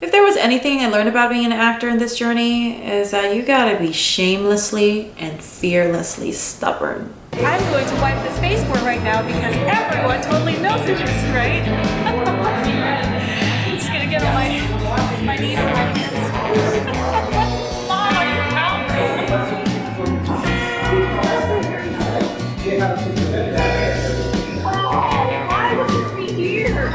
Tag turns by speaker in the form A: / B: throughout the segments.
A: If there was anything I learned about being an actor in this journey, is that you gotta be shamelessly and fearlessly stubborn.
B: I'm going to wipe this baseboard right now because everyone totally knows this, right? I'm just gonna get on my knees and my hands. Mom, are you counting? Oh, why would this be here?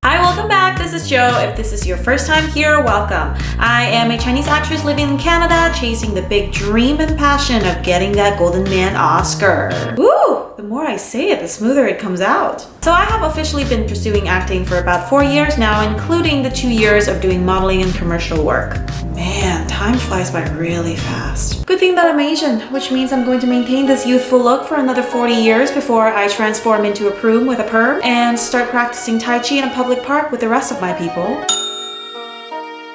A: Hi, welcome back. This is Jo. If this is your first time here, welcome. I am a Chinese actress living in Canada, chasing the big dream and passion of getting that Golden Man Oscar. Woo! The more I say it, the smoother it comes out. So I have officially been pursuing acting for about 4 years now, including the 2 years of doing modeling and commercial work. Man, time flies by really fast. Good thing that I'm Asian, which means I'm going to maintain this youthful look for another 40 years before I transform into a prude with a perm and start practicing Tai Chi in a public park with the rest of my people.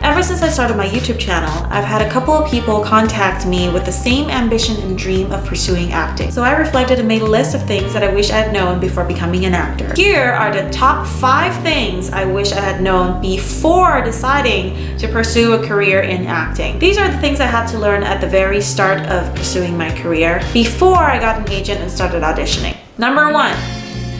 A: Ever since I started my YouTube channel, I've had a couple of people contact me with the same ambition and dream of pursuing acting. So I reflected and made a list of things that I wish I had known before becoming an actor. Here are the top 5 things I wish I had known before deciding to pursue a career in acting. These are the things I had to learn at the very start of pursuing my career before I got an agent and started auditioning. Number 1,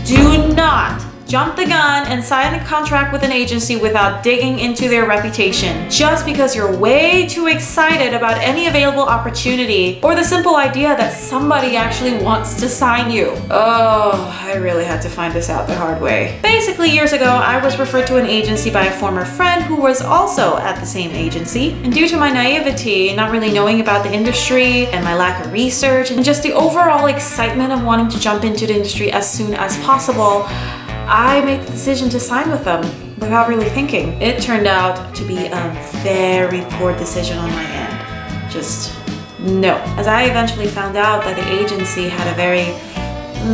A: do not jump the gun and sign a contract with an agency without digging into their reputation just because you're way too excited about any available opportunity or the simple idea that somebody actually wants to sign you. Oh, I really had to find this out the hard way. Basically, years ago, I was referred to an agency by a former friend who was also at the same agency, and due to my naivety, not really knowing about the industry and my lack of research and just the overall excitement of wanting to jump into the industry as soon as possible, I made the decision to sign with them without really thinking. It turned out to be a very poor decision on my end. Just no. As I eventually found out that the agency had a very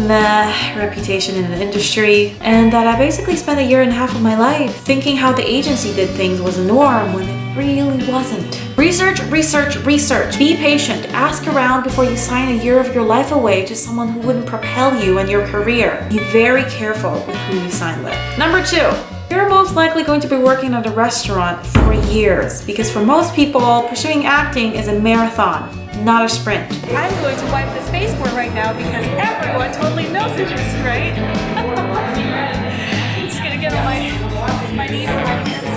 A: meh reputation in the industry, and that I basically spent 1.5 years of my life thinking how the agency did things was a norm when it really wasn't. Research, research, research. Be patient. Ask around before you sign 1 year of your life away to someone who wouldn't propel you in your career. Be very careful with who you sign with. Number 2. You're most likely going to be working at a restaurant for years because for most people, pursuing acting is a marathon, not a sprint.
B: I'm going to wipe this baseboard right now because everyone totally knows this, right? I'm just gonna get on my knees and my hands.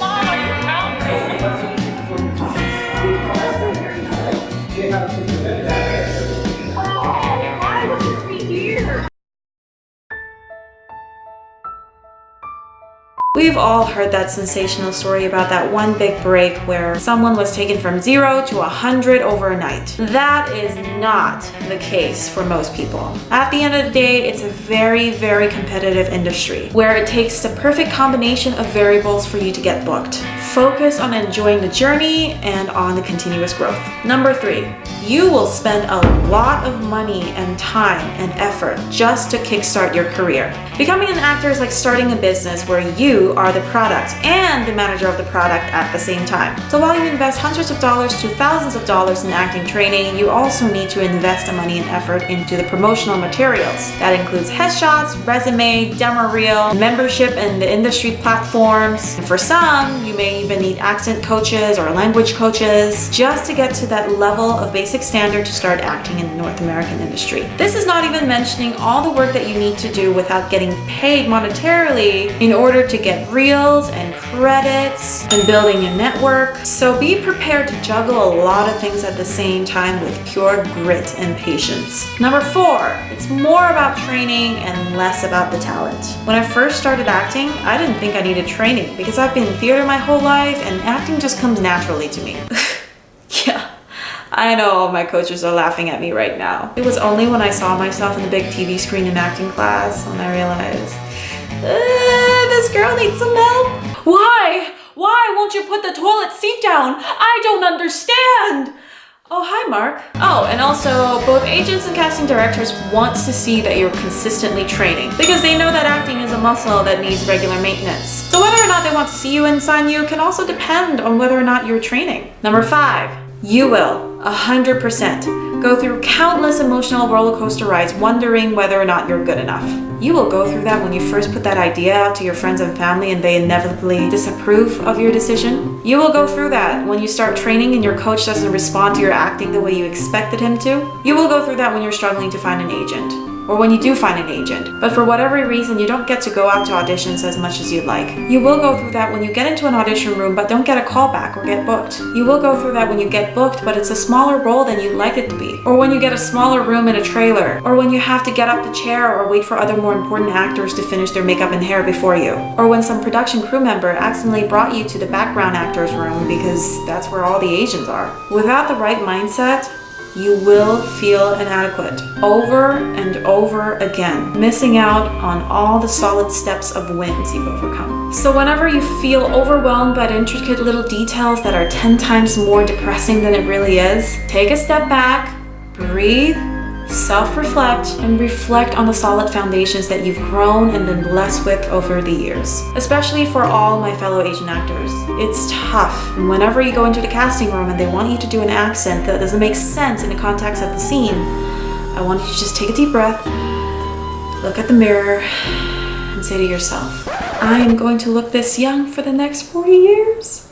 B: Mom, are you counting? Oh, why would this be here?
A: We've all heard that sensational story about that one big break where someone was taken from 0 to 100 overnight. That is not the case for most people. At the end of the day, it's a very, very competitive industry where it takes the perfect combination of variables for you to get booked. Focus on enjoying the journey and on the continuous growth. Number 3, you will spend a lot of money and time and effort just to kickstart your career. Becoming an actor is like starting a business where you are the product and the manager of the product at the same time. So while you invest hundreds of dollars to thousands of dollars in acting training, you also need to invest the money and effort into the promotional materials. That includes headshots, resume, demo reel, membership in the industry platforms. And for some, you may even need accent coaches or language coaches just to get to that level of basic standard to start acting in the North American industry. This is not even mentioning all the work that you need to do without getting paid monetarily in order to get reels and credits and building a network. So be prepared to juggle a lot of things at the same time with pure grit and patience. Number 4, it's more about training and less about the talent. When I first started acting, I didn't think I needed training because I've been in theater my whole life and acting just comes naturally to me. Yeah. I know all my coaches are laughing at me right now. It was only when I saw myself in the big TV screen in acting class when I realized, this girl needs some help. Why? Why won't you put the toilet seat down? I don't understand. Oh, hi, Mark. Oh, and also, both agents and casting directors want to see that you're consistently training because they know that acting is a muscle that needs regular maintenance. So whether or not they want to see you and sign you can also depend on whether or not you're training. Number 5. You will, 100%, go through countless emotional roller coaster rides wondering whether or not you're good enough. You will go through that when you first put that idea out to your friends and family and they inevitably disapprove of your decision. You will go through that when you start training and your coach doesn't respond to your acting the way you expected him to. You will go through that when you're struggling to find an agent, or when you do find an agent, but for whatever reason you don't get to go out to auditions as much as you'd like. You will go through that when you get into an audition room but don't get a call back or get booked. You will go through that when you get booked but it's a smaller role than you'd like it to be, or when you get a smaller room in a trailer, or when you have to get up the chair or wait for other more important actors to finish their makeup and hair before you, or when some production crew member accidentally brought you to the background actors room because that's where all the Asians are. Without the right mindset, you will feel inadequate over and over again, missing out on all the solid steps of wins you've overcome. So whenever you feel overwhelmed by the intricate little details that are 10 times more depressing than it really is, take a step back, breathe, self-reflect, and reflect on the solid foundations that you've grown and been blessed with over the years. Especially for all my fellow Asian actors. It's tough. And whenever you go into the casting room and they want you to do an accent that doesn't make sense in the context of the scene, I want you to just take a deep breath, look at the mirror, and say to yourself, I am going to look this young for the next 40 years.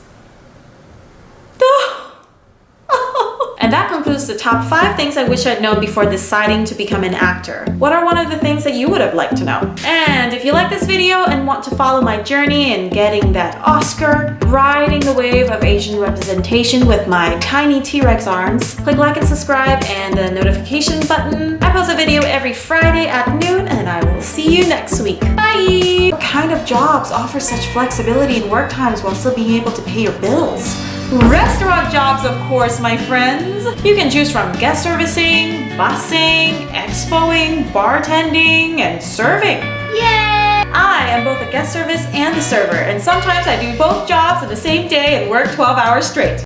A: And that concludes the top 5 things I wish I'd known before deciding to become an actor. What are one of the things that you would have liked to know? And if you like this video and want to follow my journey in getting that Oscar, riding the wave of Asian representation with my tiny T-Rex arms, click like and subscribe and the notification button. I post a video every Friday at noon and I will see you next week. Bye! What kind of jobs offer such flexibility in work times while still being able to pay your bills? Restaurant jobs, of course, my friends. You can choose from guest servicing, busing, expoing, bartending, and serving. Yay! I am both a guest service and a server, and sometimes I do both jobs in the same day and work 12 hours straight.